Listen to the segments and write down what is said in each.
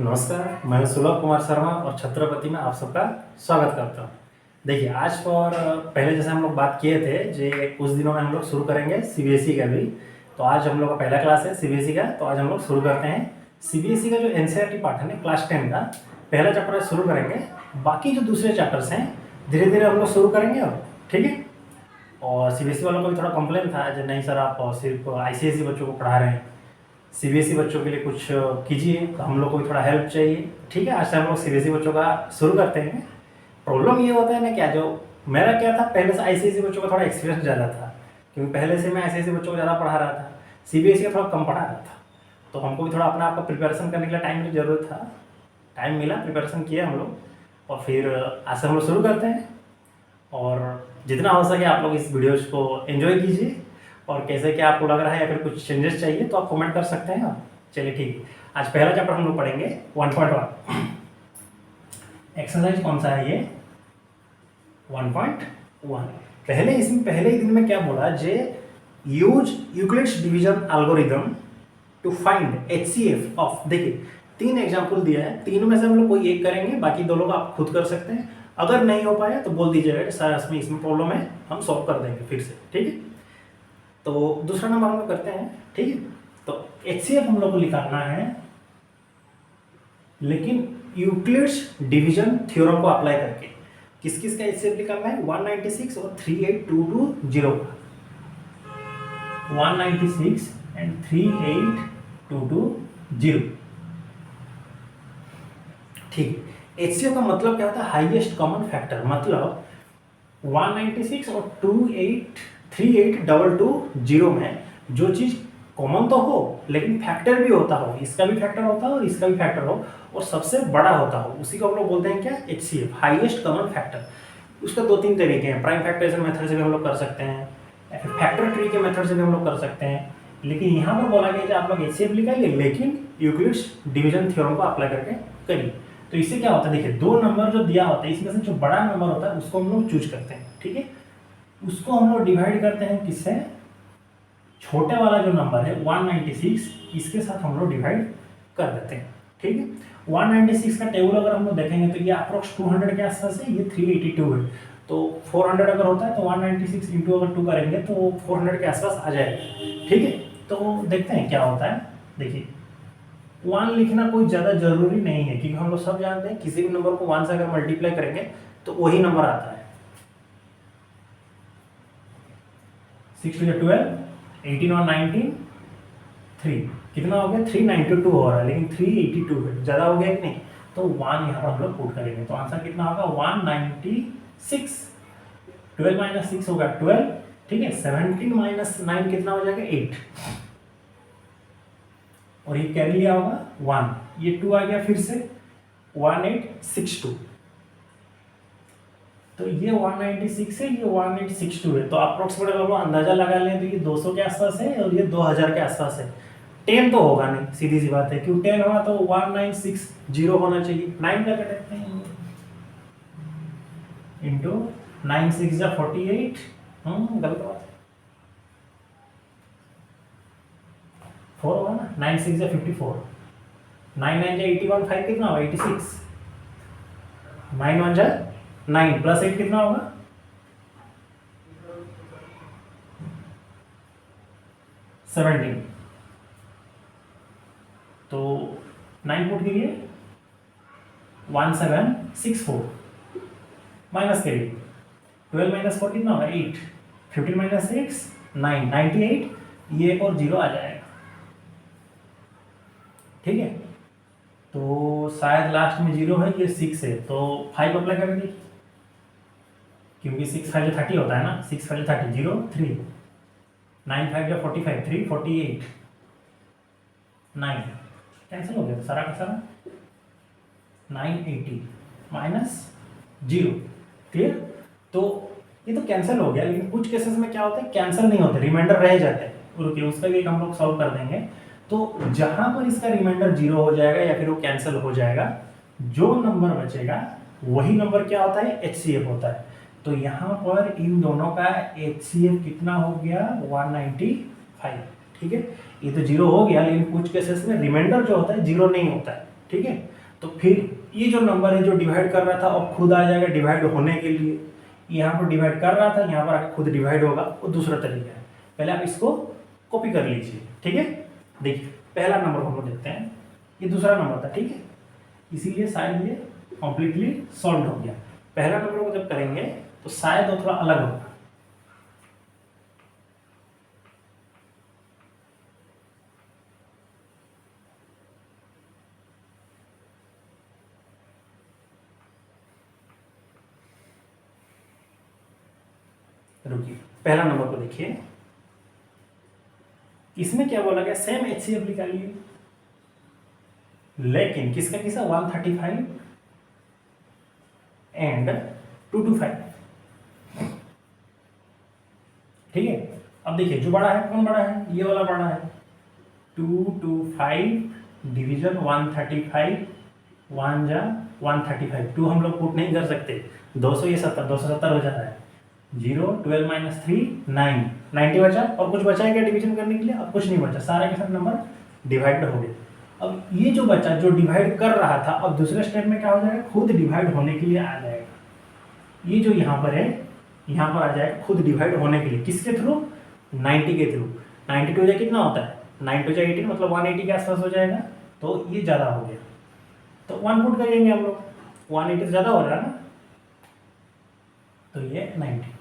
नमस्कार, मैं सुलभ कुमार शर्मा और छत्रपति में आप सबका स्वागत करता हूँ। देखिए, आज और पहले जैसे हम लोग बात किए थे, जे कुछ दिनों में हम लोग शुरू करेंगे सीबीएसई का भी। तो आज हम लोग का पहला क्लास है सीबीएसई का, तो आज हम लोग शुरू करते हैं सीबीएसई का जो एनसीईआरटी पार्ट है ना, क्लास 10 का पहला चैप्टर शुरू करेंगे। बाकी जो दूसरे चैप्टर्स हैं धीरे धीरे हम लोग शुरू करेंगे अब, ठीक है। और सीबीएसई वालों को भी थोड़ा कंप्लेन था, जो नहीं सर आप सिर्फ आईसीएसई बच्चों को पढ़ा रहे हैं, सीबीएसई बच्चों के लिए कुछ कीजिए, तो हम लोग को भी थोड़ा हेल्प चाहिए, ठीक है। आज से हम लोग सीबीएसई बच्चों का शुरू करते हैं। प्रॉब्लम ये होता है ना, क्या जो मेरा क्या था, पहले से आईसीएसई बच्चों का थोड़ा एक्सपीरियंस ज़्यादा था, क्योंकि पहले से मैं आईसीएसई बच्चों को ज़्यादा पढ़ा रहा था, सीबीएसई का थोड़ा कम पढ़ा रहा था। तो हमको भी थोड़ा अपना आपका प्रिपरेशन करने के लिए टाइम की ज़रूरत था, टाइम मिला, प्रिपरेशन किया हम लोग, और फिर आज से हम लोग शुरू करते हैं। और जितना हो सके आप लोग इस वीडियोज़ को एंजॉय कीजिए, और कैसे क्या आपको लग रहा है या फिर कुछ चेंजेस चाहिए तो आप कमेंट कर सकते हैं आप। चलिए ठीक है, आज पहला चैप्टर हम लोग पढ़ेंगे 1.1। एक्सरसाइज कौन सा है ये? 1.1। पहले इसमें पहले ही दिन में क्या बोला, जे use Euclid's division algorithm to find HCF of. देखिए 3 एग्जाम्पल दिया है, तीनों में से हम लोग कोई एक करेंगे, बाकी 2 लोग आप खुद कर सकते हैं। अगर नहीं हो पाया तो बोल दीजिएगा कि सर इसमें प्रॉब्लम है, हम सॉल्व कर देंगे फिर से, ठीक है। तो दूसरा नंबर हम लोग करते हैं, ठीक है। तो एचसीएफ हम लोग को निकालना है, लेकिन यूक्लिड्स डिवीजन थ्योरम को अप्लाई करके। किस किस का एचसीएफ निकालना है? 196 और 38220 का। 196 एंड 38220, ठीक। एचसीएफ का मतलब क्या होता है? Highest common factor. मतलब 196 और 38220 में जो चीज़ कॉमन तो हो लेकिन फैक्टर भी होता हो, इसका भी फैक्टर होता हो और इसका भी फैक्टर हो, और सबसे बड़ा होता हो, उसी को हम लोग बोलते हैं क्या? HCF, highest common factor. उसका 2-3 तरीके हैं। प्राइम फैक्टराइजेशन मेथड से भी हम लोग कर सकते हैं, या फिर फैक्टर ट्री के मेथड से भी हम लोग कर सकते हैं। लेकिन यहाँ पर बोला गया कि आप लोग एचसीएफ निकालिए, लेकिन यूक्लिड्स डिवीजन थ्योरम को अप्लाई करके करिए। तो इससे क्या होता है, देखिए 2 नंबर जो दिया होता है, इसमें से जो बड़ा नंबर होता है उसको हम लोग चूज करते हैं, ठीक है। उसको हम लोग डिवाइड करते हैं किससे? छोटे वाला जो नंबर है 196, इसके साथ हम लोग डिवाइड कर देते हैं, ठीक है। 196 का टेबल अगर हम लोग देखेंगे तो ये अप्रोक्स 200 के आसपास है, ये 382 है। तो 400 अगर होता है तो 196 इंटू अगर 2 करेंगे तो 400 के आसपास आ जाएगा, ठीक है। तो देखते हैं क्या होता है। देखिए 1 लिखना कोई ज़्यादा जरूरी नहीं है, क्योंकि हम लोग सब जानते हैं किसी भी नंबर को 1 से अगर मल्टीप्लाई करेंगे तो वही नंबर आता है। 6 to 12, 18 और 19, 3, कितना हो गया? 392 हो रहा है, लेकिन 382 है, ज़्यादा हो गया कि नहीं? तो 1 यहाँ पर हम लोग पुट करेंगे, तो आंसर कितना होगा? 196। 12 माइनस 6 होगा 12, ठीक है। 17 माइनस 9 कितना हो जाएगा? 8, और ये कैरी लिया होगा 1, ये 2 आ गया फिर से 1862। तो ये 196 है, ये 1862 है। तो अप्रोक्सीमेट अगर हम अंदाजा लगा लें तो ये 200 के आसपास है और ये 2000 के आसपास है। 10 तो होगा नहीं, सीधी सी बात है, क्यों 10 होगा तो 1960 होना चाहिए। 9 करके देखते हैं, इंटू 9 6 जा 48, गलत बात है, 4 होगा ना, 9 6 जा 54, 9 9 जा 81, 5 कितना होगा? 86, 9 1 जा 9 प्लस 8 कितना होगा? 17। तो 9 पुट कीजिए, 1764 माइनस करिए, 12 माइनस 4 कितना होगा? 8, 15 माइनस 6 9, 98, ये एक और 0 आ जाएगा, ठीक है। तो शायद लास्ट में 0 है, ये 6 है, तो 5 अप्लाई कर दीजिए, क्योंकि 6 5 30 होता है ना, 6 5 30, 0 3, 9 5 45, 3 48, 9 कैंसिल हो गया सारा का सारा, 980 माइनस 0, क्लियर। तो ये तो कैंसिल हो गया, लेकिन कुछ केसेस में क्या होता है, कैंसिल नहीं होते, रिमाइंडर रह जाते हैं, रुकिए उसका भी एक हम लोग सॉल्व कर देंगे। तो जहां पर इसका रिमाइंडर 0 हो जाएगा या फिर वो कैंसिल हो जाएगा, जो नंबर बचेगा वही नंबर क्या होता है? एचसीएफ होता है। तो यहाँ पर इन दोनों का एचसीएफ कितना हो गया? 195, ठीक है। ये तो 0 हो गया, लेकिन कुछ केसेस में रिमाइंडर जो होता है 0 नहीं होता है, ठीक है। तो फिर ये जो नंबर है जो डिवाइड कर रहा था अब खुद आ जाएगा डिवाइड होने के लिए, यहाँ पर डिवाइड कर रहा था यहाँ पर आके खुद डिवाइड होगा, वो दूसरा तरीका है। पहले आप इसको कॉपी कर लीजिए, ठीक है। देखिए पहला नंबर हम लोग देखते हैं, ये दूसरा नंबर था, ठीक है, इसीलिए शायद ये कम्प्लीटली सॉल्व हो गया। पहला नंबर को जब करेंगे तो शायद वो थोड़ा अलग होगा। रुकिए, पहला नंबर को देखिए, इसमें क्या बोला गया, सेम HCF निकालिए, लेकिन किसका किसका 135 एंड 225, ठीक है। अब देखिए जो बड़ा है, कौन बड़ा है, ये वाला बड़ा है, 225 डिवीजन 135, 1 जा 135, 2 हम लोग पुट नहीं कर सकते, 200 ये 70, 270 हो जाता है, 0 12 माइनस 3 9, 90 बचा। और कुछ बचा है क्या डिवीजन करने के लिए, अब कुछ नहीं बचा, सारे के सारे नंबर डिवाइड हो गए। अब ये जो बचा जो डिवाइड कर रहा था, अब दूसरे स्टेप में क्या हो जाएगा, खुद डिवाइड होने के लिए आ जाएगा। ये जो यहाँ पर है, यहाँ पर आ जाएगा खुद डिवाइड होने के लिए, किसके थ्रू, 90 के थ्रू। 92 जाए कितना होता है, 9 जाए 18, मतलब 180 के आसपास हो जाएगा, तो ये ज़्यादा हो गया, तो 1 पुट करेंगे हम लोग, 180 से ज़्यादा हो रहा है ना, तो ये 90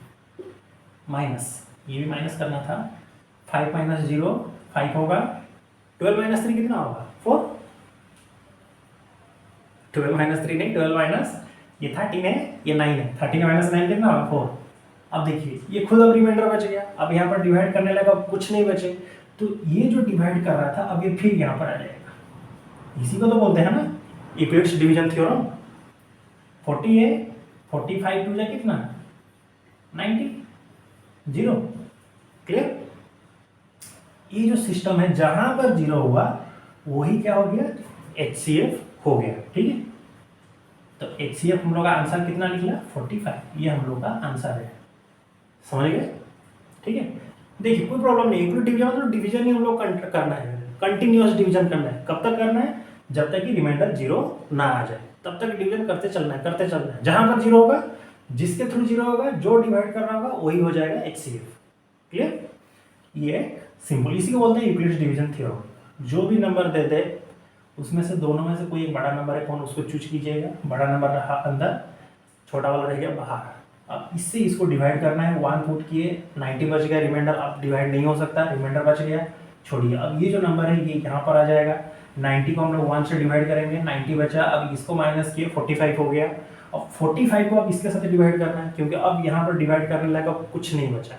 माइनस, ये भी माइनस करना था, 5 माइनस 0 5 होगा, 12 माइनस 3 कितना होगा, 4, 12 माइनस 3 नहीं, 12 माइनस ये 13 है, ये 9 है, 13 माइनस 9 कितना होगा, 4। अब देखिए ये खुद अब रिमाइंडर बच गया, अब यहाँ पर डिवाइड करने लगा, कुछ नहीं बचे, तो ये जो डिवाइड कर रहा था अब ये फिर यहाँ पर आ जाएगा। इसी को तो बोलते हैं ना यूक्लिड्स डिवीजन थ्योरम। 40 है, 45 टू जाए कितना, 90, 0, क्लियर। ये जो सिस्टम है जहां पर 0 हुआ वही क्या हो गया, HCF हो गया, ठीक है। तो HCF हम लोग का आंसर कितना निकला, 45, ये हम लोग का आंसर है, समझ गए, ठीक है। देखिए कोई प्रॉब्लम नहीं, यूक्लिड डिवीजन मतलब डिवीजन ही हम लोग करना है, कंटिन्यूअस डिवीजन करना है। कब तक करना है, जब तक कि रिमाइंडर 0 ना आ जाए, तब तक डिवीजन करते चलना है, करते चलना है। जहां पर 0 होगा, जिसके थ्रू 0 होगा, जो डिवाइड कर रहा होगा वही हो जाएगा HCF, क्लियर। ये सिंपल, इसी को बोलते हैं यूक्लिड्स डिवीजन थ्योरम। जो भी नंबर दे दे उसमें से दोनों में से कोई एक बड़ा नंबर है, कौन, उसको चूज कीजिएगा, बड़ा नंबर रहा अंदर, छोटा वाला रह गया बाहर। अब इससे इसको डिवाइड करना है, 1 पुट किए, 90 बच गया, रिमाइंडर अब डिवाइड नहीं हो सकता, रिमाइंडर बच गया, छोड़िए। अब ये जो नंबर है ये यहाँ पर आ जाएगा, 90 को हम लोग 1 से डिवाइड करेंगे, 90 बचा, अब इसको माइनस किए 45 हो गया। अब 45 को अब इसके साथ डिवाइड करना है, क्योंकि अब यहाँ पर डिवाइड करने लगा कुछ नहीं बचा,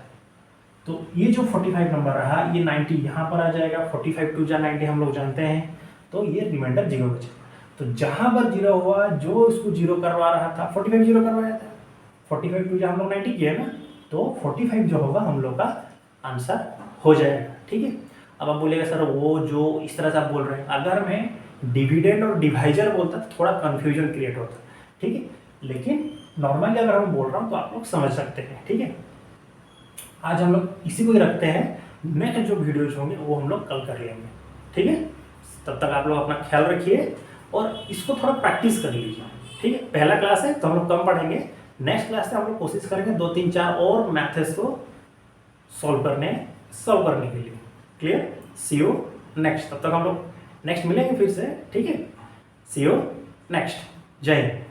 तो ये जो 45 नंबर रहा, ये 90 यहाँ पर आ जाएगा, 45 टू जा 90 हम लोग जानते हैं, तो ये रिमाइंडर 0 बचा। तो जहाँ पर 0 हुआ, जो इसको 0 करवा रहा था, 45 0 करवाया था, 45 टू जा हम लोग 90 किया ना, तो 45 जो होगा हम लोग का आंसर हो जाएगा, ठीक है। अब आप बोलेगा सर वो जो इस तरह से आप बोल रहे हैं, अगर मैं डिविडेंड और डिवाइजर बोलता तो थोड़ा कन्फ्यूजन क्रिएट होता, ठीक है, लेकिन नॉर्मली अगर हम बोल रहा हूँ तो आप लोग समझ सकते हैं, ठीक है। आज हम लोग इसी को ही रखते हैं, नेक्स्ट जो वीडियोज होंगे वो हम लोग कल कर लेंगे, ठीक है। तब तक आप लोग अपना ख्याल रखिए और इसको थोड़ा प्रैक्टिस कर लीजिए, ठीक है। पहला क्लास है तो हम लोग कम पढ़ेंगे, नेक्स्ट क्लास से हम लोग कोशिश करेंगे 2 3 4 और मैथ्स को सॉल्व करने के लिए, क्लियर। सी यू नेक्स्ट, तब तक हम लोग नेक्स्ट मिलेंगे फिर से, ठीक है। सी यू नेक्स्ट, जय हिंद।